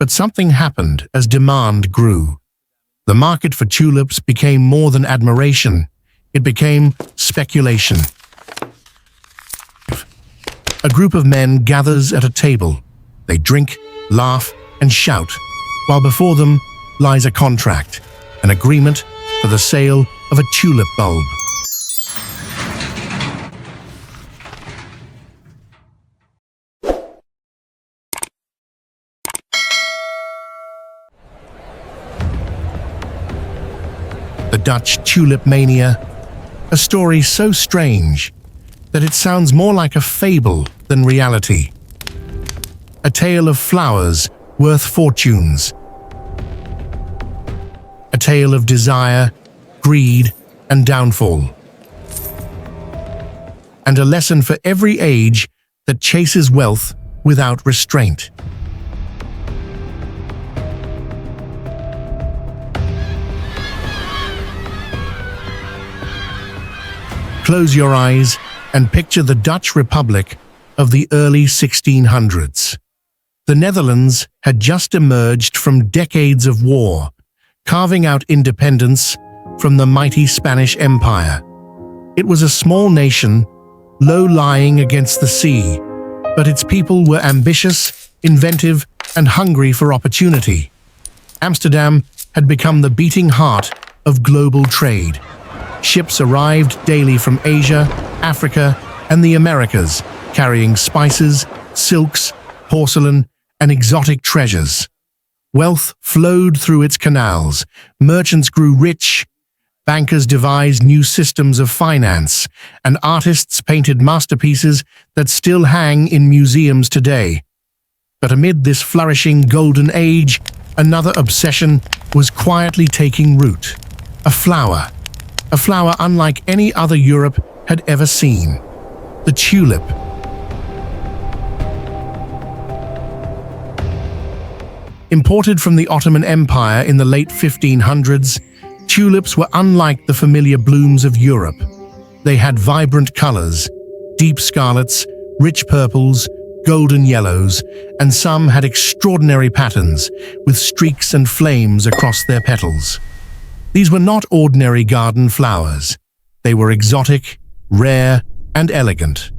But something happened as demand grew. The market for tulips became more than admiration. It became speculation. A group of men gathers at a table. They drink, laugh, and shout, while before them lies a contract, an agreement for the sale of a tulip bulb. The Dutch Tulip Mania, a story so strange that it sounds more like a fable than reality. A tale of flowers worth fortunes. A tale of desire, greed, and downfall. And a lesson for every age that chases wealth without restraint. Close your eyes and picture the Dutch Republic of the early 1600s. The Netherlands had just emerged from decades of war, carving out independence from the mighty Spanish Empire. It was a small nation, low-lying against the sea, but its people were ambitious, inventive, and hungry for opportunity. Amsterdam had become the beating heart of global trade. Ships arrived daily from Asia, Africa, and the Americas, carrying spices, silks, porcelain, and exotic treasures. Wealth flowed through its canals, merchants grew rich, bankers devised new systems of finance, and artists painted masterpieces that still hang in museums today. But amid this flourishing golden age, another obsession was quietly taking root. A flower unlike any other Europe had ever seen. The tulip. Imported from the Ottoman Empire in the late 1500s, tulips were unlike the familiar blooms of Europe. They had vibrant colors, deep scarlets, rich purples, golden yellows, and some had extraordinary patterns, with streaks and flames across their petals. These were not ordinary garden flowers. They were exotic, rare, and elegant.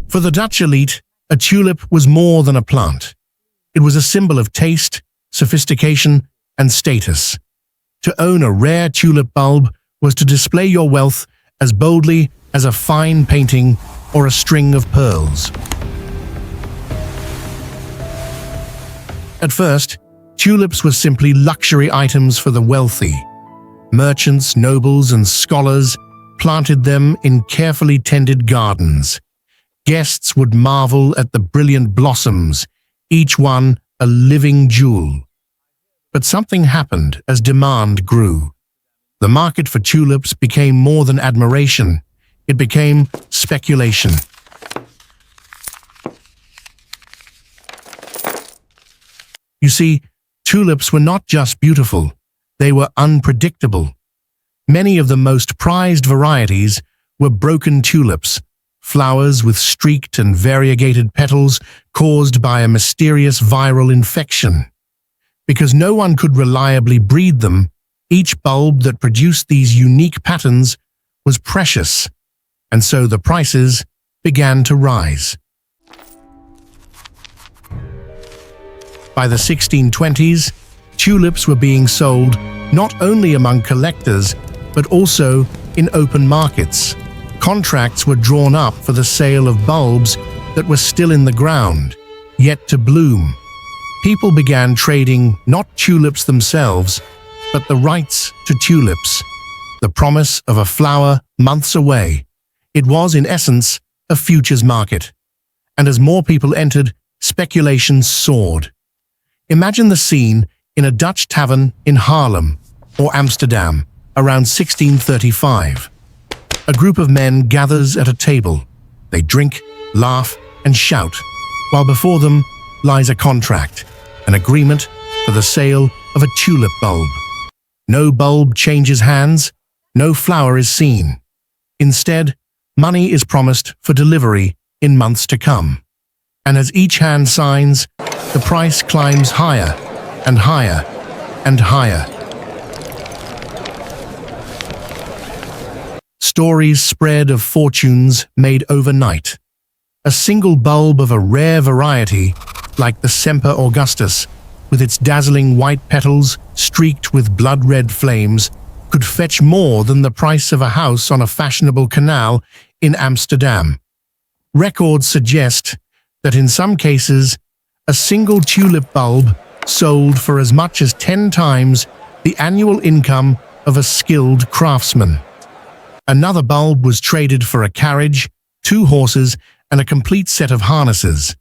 For the Dutch elite, a tulip was more than a plant. It was a symbol of taste, sophistication, and status. To own a rare tulip bulb was to display your wealth as boldly as a fine painting or a string of pearls. At first, tulips were simply luxury items for the wealthy. Merchants, nobles, and scholars planted them in carefully tended gardens. Guests would marvel at the brilliant blossoms, each one a living jewel. But something happened as demand grew. The market for tulips became more than admiration. It became speculation. You see, tulips were not just beautiful. They were unpredictable. Many of the most prized varieties were broken tulips, flowers with streaked and variegated petals caused by a mysterious viral infection. Because no one could reliably breed them, each bulb that produced these unique patterns was precious, and so the prices began to rise. By the 1620s, tulips were being sold not only among collectors, but also in open markets. Contracts were drawn up for the sale of bulbs that were still in the ground, yet to bloom. People began trading not tulips themselves, but the rights to tulips, the promise of a flower months away. It was, in essence, a futures market. And as more people entered, speculation soared. Imagine the scene in a Dutch tavern in Haarlem or Amsterdam around 1635. A group of men gathers at a table. They drink, laugh, and shout, while before them lies a contract, an agreement for the sale of a tulip bulb. No bulb changes hands, no flower is seen. Instead, money is promised for delivery in months to come. And as each hand signs, the price climbs higher and higher and higher. Stories spread of fortunes made overnight. A single bulb of a rare variety, like the Semper Augustus, with its dazzling white petals streaked with blood-red flames, could fetch more than the price of a house on a fashionable canal in Amsterdam. Records suggest that in some cases, a single tulip bulb sold for as much as 10 times the annual income of a skilled craftsman. Another bulb was traded for a carriage, 2 horses, and a complete set of harnesses.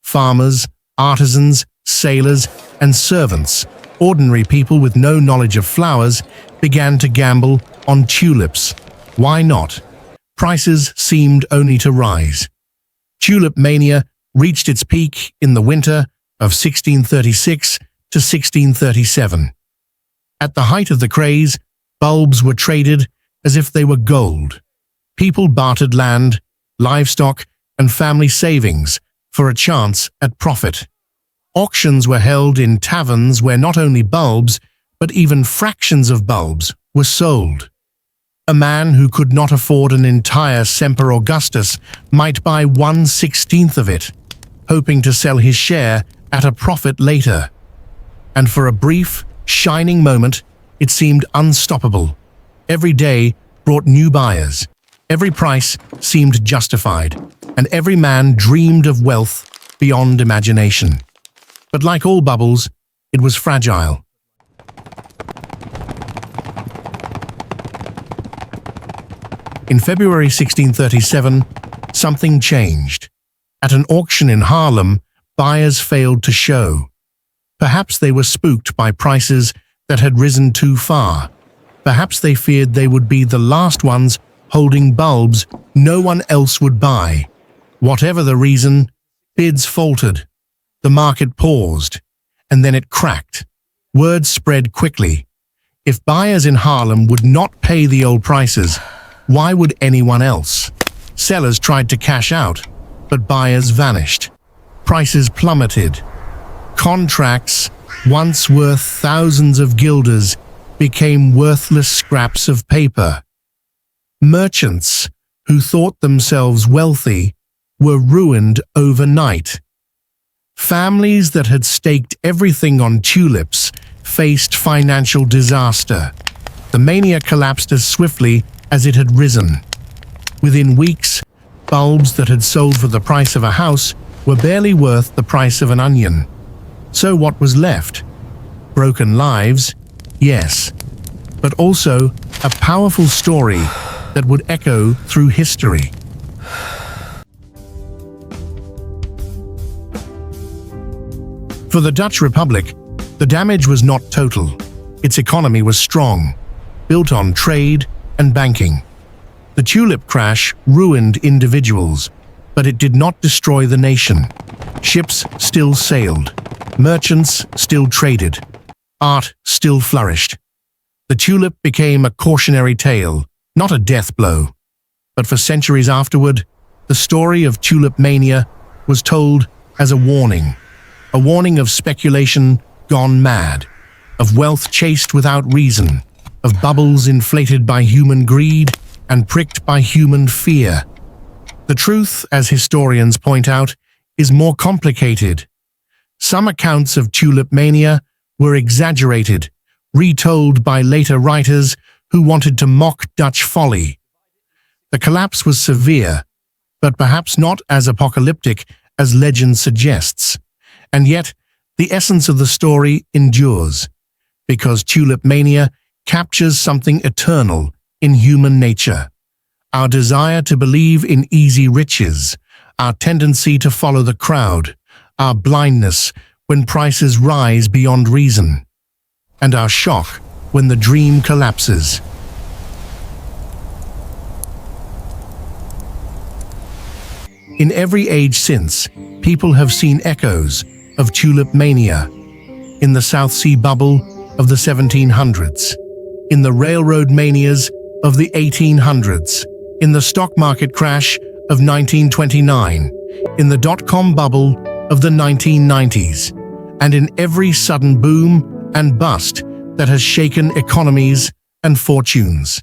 Farmers, artisans, sailors, and servants, ordinary people with no knowledge of flowers, began to gamble on tulips. Why not? Prices seemed only to rise. Tulip Mania reached its peak in the winter of 1636 to 1637. At the height of the craze, bulbs were traded as if they were gold. People bartered land, livestock, and family savings for a chance at profit. Auctions were held in taverns where not only bulbs, but even fractions of bulbs were sold. A man who could not afford an entire Semper Augustus might buy 1/16 of it, hoping to sell his share at a profit later. And for a brief, shining moment, it seemed unstoppable. Every day brought new buyers. Every price seemed justified, and every man dreamed of wealth beyond imagination. But like all bubbles, it was fragile. In February 1637, something changed. At an auction in Haarlem, buyers failed to show. Perhaps they were spooked by prices that had risen too far. Perhaps they feared they would be the last ones holding bulbs no one else would buy. Whatever the reason, bids faltered. The market paused, and then it cracked. Word spread quickly. If buyers in Haarlem would not pay the old prices, why would anyone else? Sellers tried to cash out, but buyers vanished. Prices plummeted. Contracts, once worth thousands of guilders, became worthless scraps of paper. Merchants, who thought themselves wealthy, were ruined overnight. Families that had staked everything on tulips faced financial disaster. The mania collapsed as swiftly as it had risen. Within weeks, bulbs that had sold for the price of a house were barely worth the price of an onion. So what was left? Broken lives, yes, but also a powerful story that would echo through history. For the Dutch Republic, the damage was not total. Its economy was strong, built on trade and banking. The tulip crash ruined individuals, but it did not destroy the nation. Ships still sailed, merchants still traded, art still flourished. The tulip became a cautionary tale, not a death blow. But for centuries afterward, the story of Tulip Mania was told as a warning of speculation gone mad, of wealth chased without reason, of bubbles inflated by human greed and pricked by human fear. The truth, as historians point out, is more complicated. Some accounts of Tulip Mania were exaggerated, retold by later writers who wanted to mock Dutch folly. The collapse was severe, but perhaps not as apocalyptic as legend suggests. And yet, the essence of the story endures, because Tulip Mania captures something eternal in human nature. Our desire to believe in easy riches, our tendency to follow the crowd, our blindness when prices rise beyond reason, and our shock when the dream collapses. In every age since, people have seen echoes of Tulip Mania. In the South Sea bubble of the 1700s, in the railroad manias of the 1800s, in the stock market crash of 1929, in the dot-com bubble of the 1990s, and in every sudden boom and bust that has shaken economies and fortunes.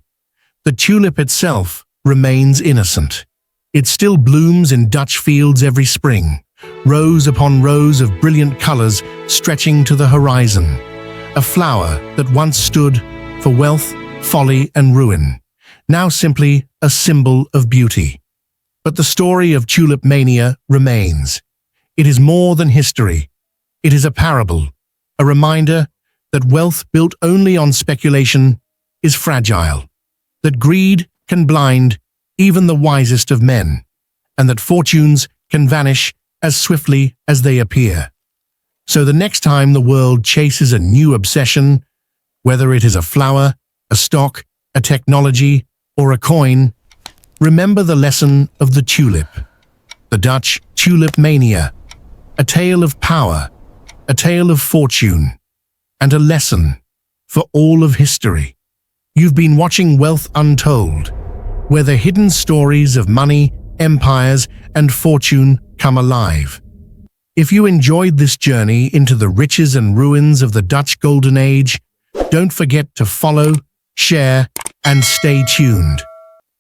The tulip itself remains innocent. It still blooms in Dutch fields every spring, rows upon rows of brilliant colors stretching to the horizon. A flower that once stood for wealth, folly, and ruin, now simply a symbol of beauty. But the story of Tulip Mania remains. It is more than history. It is a parable, a reminder that wealth built only on speculation is fragile, that greed can blind even the wisest of men, and that fortunes can vanish as swiftly as they appear. So the next time the world chases a new obsession, whether it is a flower, a stock, a technology, or a coin, remember the lesson of the tulip, the Dutch Tulip Mania, a tale of power, a tale of fortune, and a lesson for all of history. You've been watching Wealth Untold, where the hidden stories of money, empires, and fortune come alive. If you enjoyed this journey into the riches and ruins of the Dutch Golden Age, don't forget to follow, share, and stay tuned.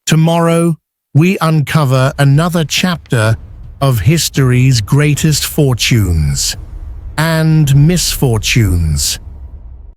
Tomorrow, we uncover another chapter of history's greatest fortunes and misfortunes.